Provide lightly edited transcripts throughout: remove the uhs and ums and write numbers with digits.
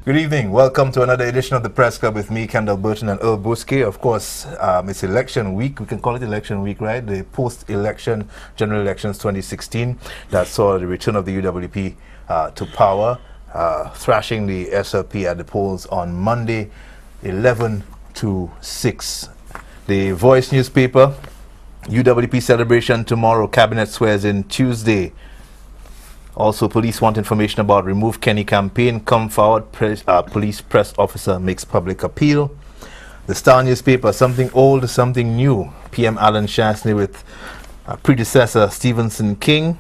Good evening. Welcome to another edition of the Press Club with me, Kendall Burton and Earl Buske. Of course, it's election week. We can call it election week, right? The post-election general elections 2016 that saw the return of the UWP to power, thrashing the SLP at the polls on Monday, 11-6. The Voice newspaper, UWP celebration tomorrow. Cabinet swears in Tuesday. Also, police want information about Remove Kenny campaign. Come forward, police press officer makes public appeal. The Star newspaper, something old, something new. PM Alan Shastney with predecessor Stephenson King.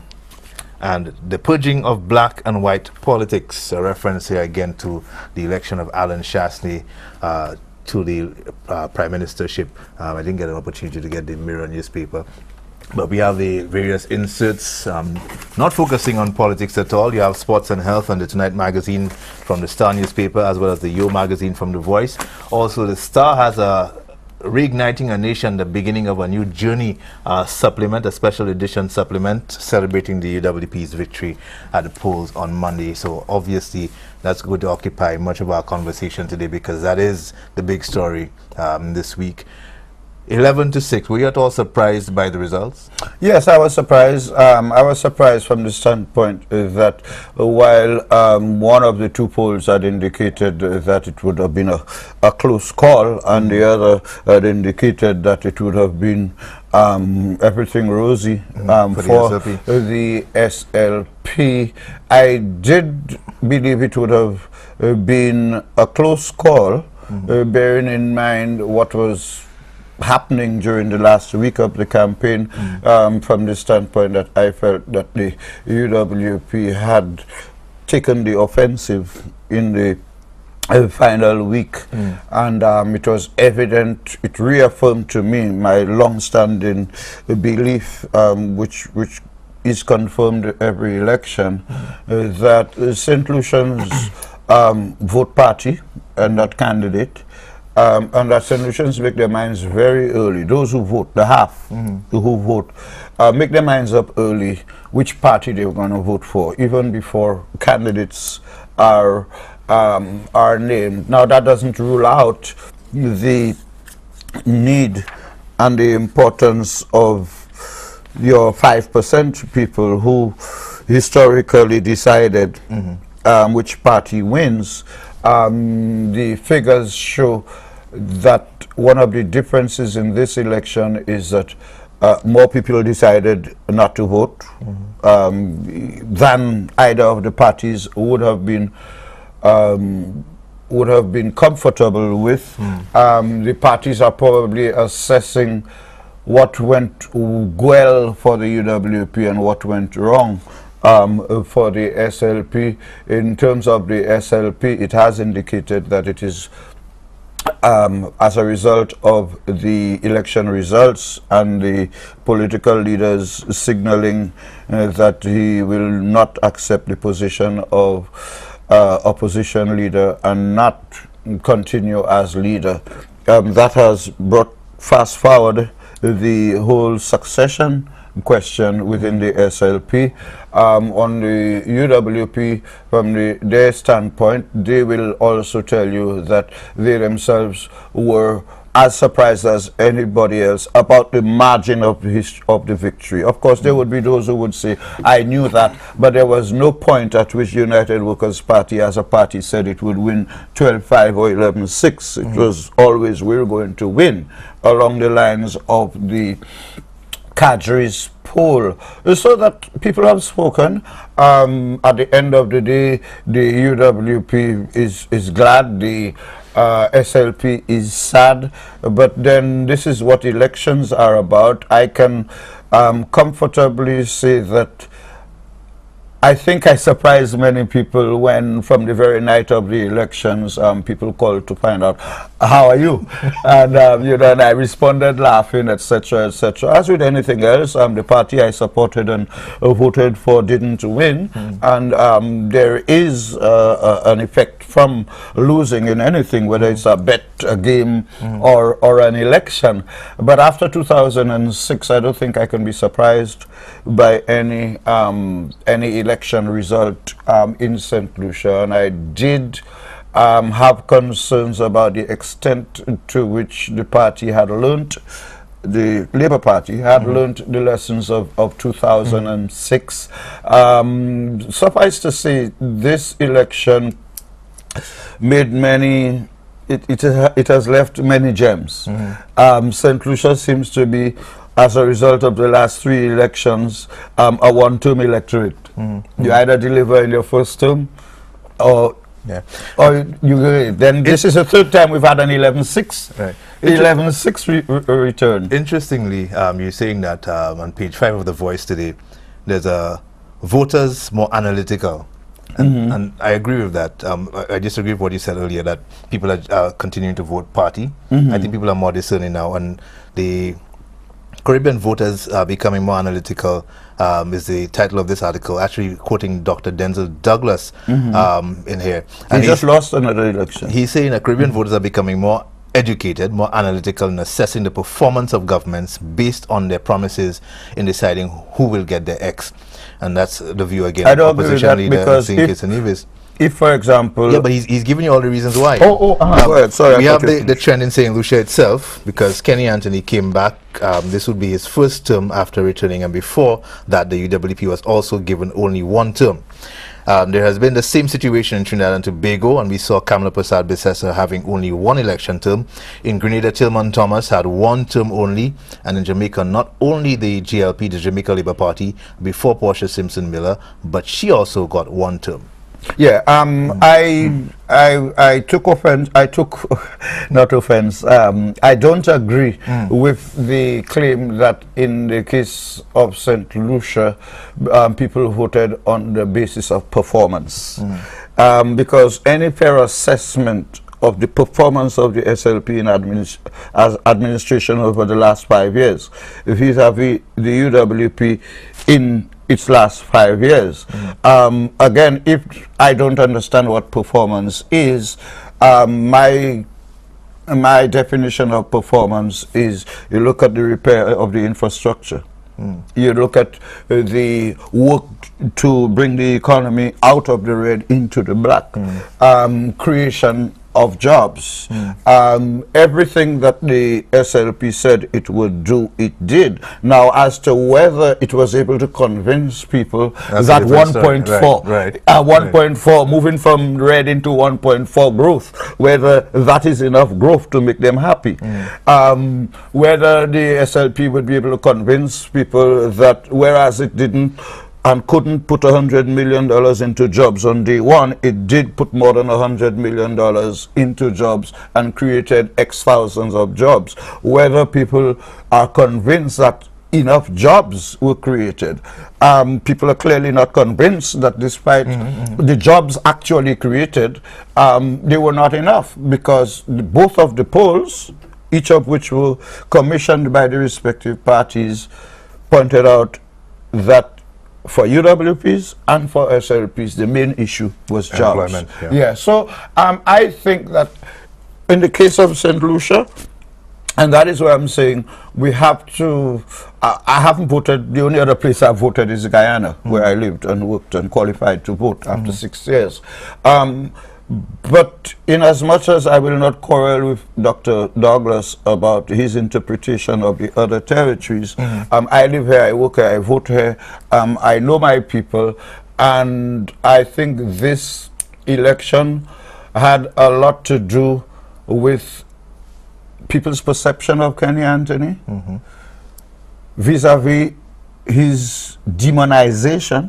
And the purging of black and white politics. A reference here again to the election of Alan Shastney to the prime ministership. I didn't get an opportunity to get the Mirror newspaper. But we have the various inserts, not focusing on politics at all. You have sports and health on the Tonight magazine from the Star newspaper, as well as the Yo magazine from The Voice. Also, the Star has a Reigniting a Nation, the beginning of a new journey supplement, a special edition supplement celebrating the UWP's victory at the polls on Monday. So obviously that's going to occupy much of our conversation today, because that is the big story this week. 11-6. Were you at all surprised by the results? Yes, I was surprised. I was surprised from the standpoint that while one of the two polls had indicated that it would have been a close call, and the other had indicated that it would have been everything rosy for the SLP. I did believe it would have been a close call, bearing in mind what was happening during the last week of the campaign, from the standpoint that I felt that the UWP had taken the offensive in the final week, and it was evident, it reaffirmed to me my long-standing belief, which is confirmed every election, that St. Lucian's vote party and that candidate, and that St. Lucians make their minds very early. Those who vote, the half who vote, make their minds up early which party they're going to vote for, even before candidates are named. Now, that doesn't rule out the need and the importance of your 5% people who historically decided which party wins. The figures show that one of the differences in this election is that more people decided not to vote than either of the parties would have been comfortable with. The parties are probably assessing what went well for the UWP and what went wrong for the SLP. In terms of the SLP, it has indicated that it is as a result of the election results and the political leaders signaling that he will not accept the position of opposition leader and not continue as leader. That has brought fast forward the whole succession question within the SLP. On the UWP, from their standpoint, they will also tell you that they themselves were as surprised as anybody else about the margin of the victory. Of course, there would be those who would say, I knew that, but there was no point at which United Workers' Party as a party said it would win 12-5 or 11-6. It was always, we're going to win, along the lines of the Kadri's poll. So that people have spoken. At the end of the day, the UWP is glad, the SLP is sad, but then this is what elections are about. I can comfortably say that I think I surprised many people when, from the very night of the elections, people called to find out, how are you? And, you know, and I responded laughing, etc., etc. As with anything else, the party I supported and voted for didn't win. And there is an effect from losing in anything, whether it's a bet, a game, or an election. But after 2006, I don't think I can be surprised by any election result in St. Lucia. And I did have concerns about the extent to which the party had learnt, the Labour Party had learnt the lessons of 2006. Suffice to say, this election made many, it has left many gems. St. Lucia seems to be, as a result of the last 3 elections, a one-term electorate. You either deliver in your first term, or then this is the 3rd time we've had an 11-6. Right. 11-6 return. Interestingly, you're saying that on page 5 of The Voice today, there's a voters more analytical. And I agree with that. I disagree with what you said earlier, that people are continuing to vote party. I think people are more discerning now, and the Caribbean voters are becoming more analytical, is the title of this article, actually quoting Dr. Denzel Douglas in here. And he just lost another election. He's saying that Caribbean voters are becoming more educated, more analytical in assessing the performance of governments based on their promises in deciding who will get their X. And that's the view again. I don't agree with that, because if, for example... Yeah, but he's giving you all the reasons why. Go ahead. Sorry, we have the trend in St. Lucia itself, because Kenny Anthony came back. This would be his first term after returning, and before that, the UWP was also given only 1 term. There has been the same situation in Trinidad and Tobago, and we saw Kamala Persad Bissessar having only 1 election term. In Grenada, Tillman Thomas had 1 term only, and in Jamaica, not only the JLP, the Jamaica Labour Party, before Portia Simpson Miller, but she also got 1 term. Yeah, I took offense. I took not offense. I don't agree with the claim that in the case of St. Lucia, people voted on the basis of performance, because any fair assessment of the performance of the SLP in administration over the last 5 years, vis-a-vis the UWP in its last 5 years. Again, if I don't understand what performance is, my definition of performance is you look at the repair of the infrastructure. You look at the work to bring the economy out of the red into the black, creation of jobs. Everything that the SLP said it would do, it did. Now, as to whether it was able to convince people that 1.4, 1.4 moving from red into 1.4 growth, whether that is enough growth to make them happy. Whether the SLP would be able to convince people that whereas it didn't and couldn't put $100 million into jobs on day 1, it did put more than $100 million into jobs and created X thousands of jobs. Whether people are convinced that enough jobs were created. People are clearly not convinced that despite the jobs actually created, they were not enough, because both of the polls, each of which were commissioned by the respective parties, pointed out that for UWPs and for SLPs, the main issue was jobs. So I think that in the case of St. Lucia, and that is why I'm saying we have to, I haven't voted, the only other place I've voted is Guyana, where I lived and worked and qualified to vote after 6 years. But in as much as I will not quarrel with Dr. Douglas about his interpretation of the other territories, I live here, I work here, I vote here, I know my people, and I think this election had a lot to do with people's perception of Kenny Anthony vis-a-vis his demonization.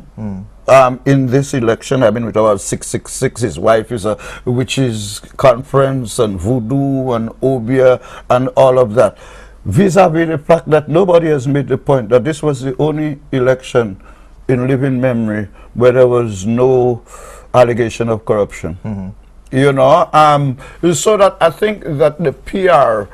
In this election, I've been with about 666. His wife is a witches conference and voodoo and obia and all of that. Vis-a-vis the fact that nobody has made the point that this was the only election in living memory where there was no allegation of corruption. You know, so that I think that the PR,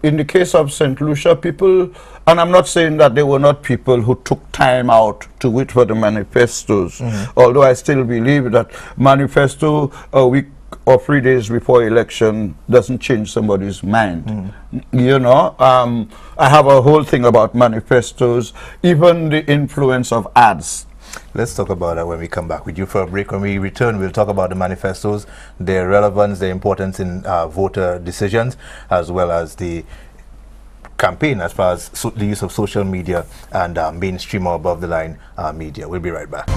in the case of St. Lucia, people, and I'm not saying that they were not people who took time out to wait for the manifestos, although I still believe that manifesto a week or 3 days before election doesn't change somebody's mind. You know, I have a whole thing about manifestos, even the influence of ads. Let's talk about that when we come back. With you for a break. When we return, we'll talk about the manifestos, their relevance, their importance in voter decisions, as well as the campaign as far as the use of social media and mainstream or above-the-line media. We'll be right back.